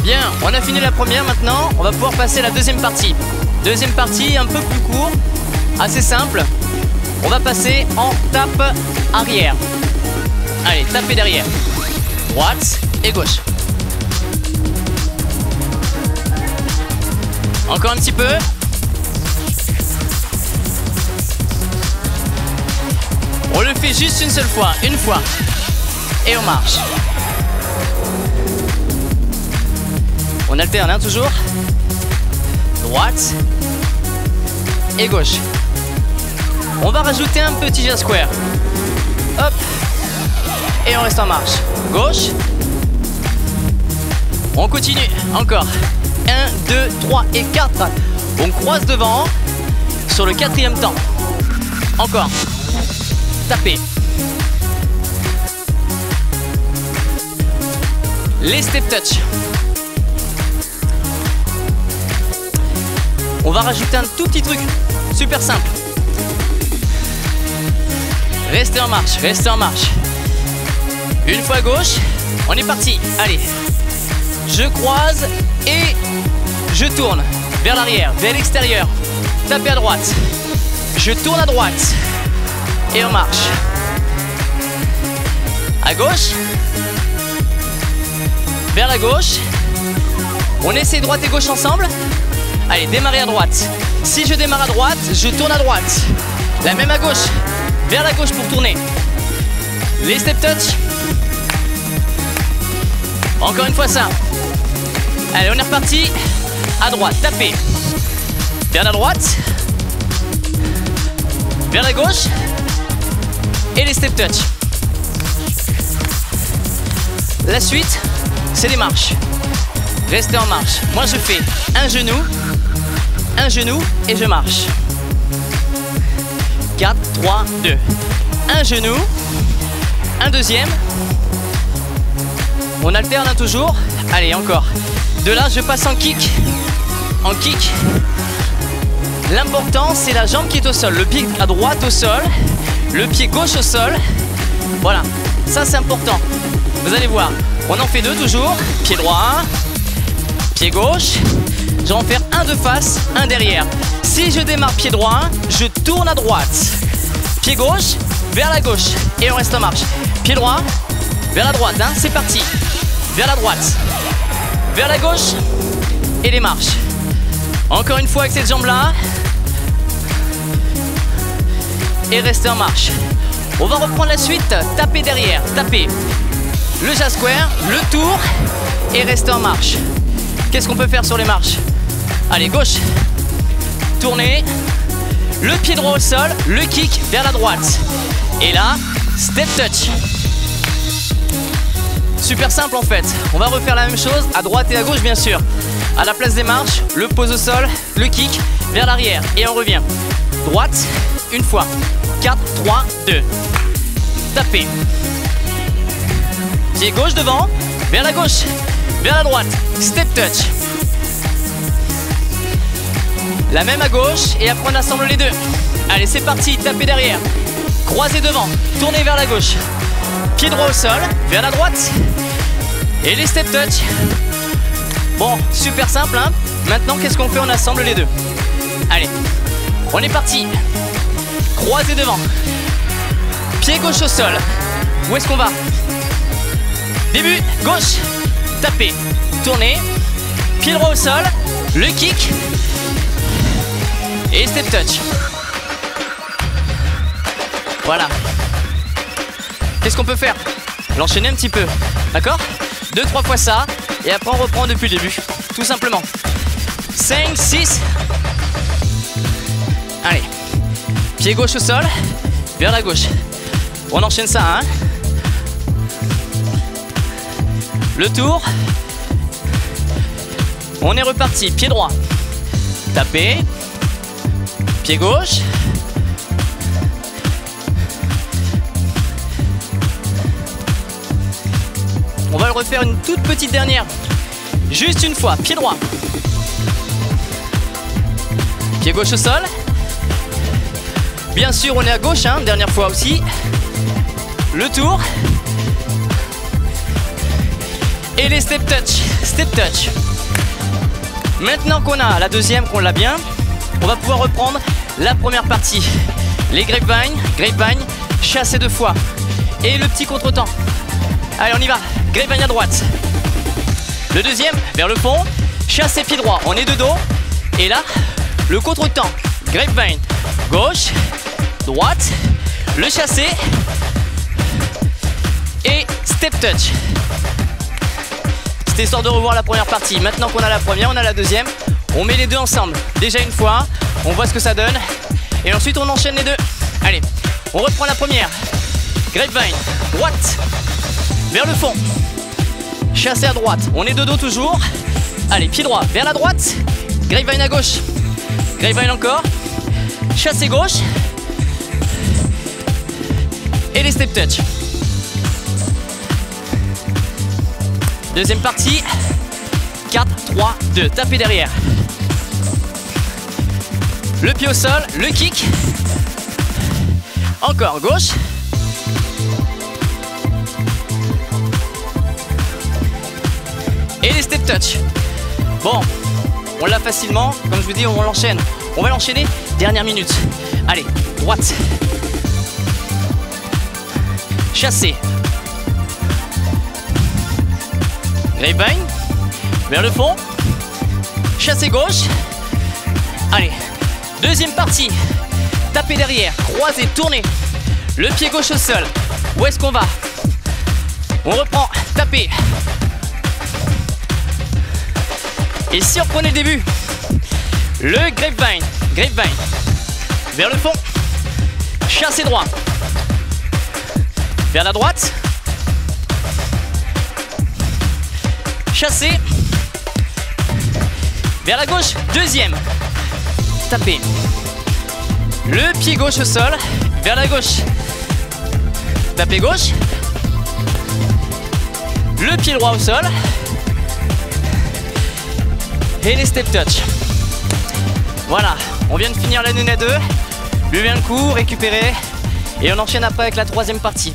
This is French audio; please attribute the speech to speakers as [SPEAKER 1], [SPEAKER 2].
[SPEAKER 1] Bien, on a fini la première maintenant, on va pouvoir passer à la deuxième partie. Deuxième partie, un peu plus court, assez simple. On va passer en tape arrière. Allez, tapez derrière. Droite et gauche. Encore un petit peu. On le fait juste une seule fois, une fois. Et on marche. On alterne, hein, toujours. Droite et gauche. On va rajouter un petit jazz square. Hop. Et on reste en marche. Gauche. On continue. Encore. 1, 2, 3 et 4. On croise devant sur le quatrième temps. Encore. Tapez. Les step touch. On va rajouter un tout petit truc super simple. Restez en marche, restez en marche. Une fois à gauche, on est parti. Allez, je croise et je tourne vers l'arrière, vers l'extérieur. Tapez à droite. Je tourne à droite et on marche. À gauche, vers la gauche. On essaie droite et gauche ensemble. Allez, démarrez à droite. Si je démarre à droite, je tourne à droite. La même à gauche. Vers la gauche pour tourner. Les step touch. Encore une fois ça. Allez, on est reparti. À droite, tapez. Vers la droite. Vers la gauche. Et les step touch. La suite, c'est les marches. Restez en marche. Moi, je fais un genou et je marche. 4, 3, 2. Un genou, un deuxième. On alterne toujours. Allez, encore. De là, je passe en kick. En kick. L'important, c'est la jambe qui est au sol. Le pied à droite au sol. Le pied gauche au sol. Voilà. Ça, c'est important. Vous allez voir. On en fait deux toujours. Pied droit. Pied gauche. Je vais en faire un de face, un derrière. Si je démarre pied droit, je tourne à droite. Pied gauche, vers la gauche. Et on reste en marche. Pied droit, vers la droite. Hein, c'est parti. Vers la droite. Vers la gauche. Et les marches. Encore une fois avec cette jambe-là. Et restez en marche. On va reprendre la suite. Tapez derrière. Tapez. Le jazz square, le tour. Et restez en marche. Qu'est-ce qu'on peut faire sur les marches? Allez, gauche. Tournez. Le pied droit au sol. Le kick vers la droite. Et là, step touch. Super simple en fait. On va refaire la même chose à droite et à gauche bien sûr. À la place des marches, le pose au sol, le kick vers l'arrière. Et on revient. Droite, une fois. 4, 3, 2. Tapez. Pied gauche devant. Vers la gauche. Vers la droite. Step touch. La même à gauche et après on assemble les deux. Allez, c'est parti, tapez derrière. Croisez devant, tournez vers la gauche. Pied droit au sol, vers la droite. Et les step touch. Bon, super simple, hein. Maintenant, qu'est-ce qu'on fait? On assemble les deux. Allez, on est parti. Croisez devant. Pied gauche au sol. Où est-ce qu'on va? Début, gauche. Tapez, tournez. Pied droit au sol. Le kick. Et step touch. Voilà. Qu'est-ce qu'on peut faire? L'enchaîner un petit peu. D'accord? 2-3 fois ça. Et après on reprend depuis le début. Tout simplement. 5, 6. Allez. Pied gauche au sol. Vers la gauche. On enchaîne ça, hein? Le tour. On est reparti. Pied droit. Tapez. Pied gauche. On va le refaire une toute petite dernière. Juste une fois. Pied droit. Pied gauche au sol. Bien sûr, on est à gauche, hein, dernière fois aussi. Le tour. Et les step touch, step touch. Maintenant qu'on a la deuxième, qu'on l'a bien, on va pouvoir reprendre la première partie. Les grapevine, chasser 2 fois. Et le petit contretemps. Allez, on y va. Grapevine à droite. Le deuxième, vers le fond. Chassé pied droit. On est de dos. Et là, le contretemps. Grapevine. Gauche, droite. Le chassé. Et step touch. C'était histoire de revoir la première partie. Maintenant qu'on a la première, on a la deuxième. On met les deux ensemble. Déjà une fois. On voit ce que ça donne. Et ensuite, on enchaîne les deux. Allez, on reprend la première. Grapevine, droite. Vers le fond. Chassé à droite. On est de dos toujours. Allez, pied droit vers la droite. Grapevine à gauche. Grapevine encore. Chassé gauche. Et les step touch. Deuxième partie. 4, 3, 2. Tapez derrière. Le pied au sol. Le kick. Encore gauche. Et les step touch. Bon, on l'a facilement. Comme je vous dis, on l'enchaîne. On va l'enchaîner. Dernière minute. Allez, droite. Chassé. Grapevine. Vers le fond. Chassé gauche. Allez, deuxième partie. Tapez derrière. Croisez, tournez. Le pied gauche au sol. Où est-ce qu'on va? On reprend. Tapez. Et si on prenait le début, le grapevine, vers le fond, chassé droit, vers la droite, chassé, vers la gauche, deuxième, tapez, le pied gauche au sol, vers la gauche, tapez gauche, le pied droit au sol, et les step touch. Voilà, on vient de finir la nuna 2. Levez un coup, récupérer. Et on enchaîne après avec la troisième partie.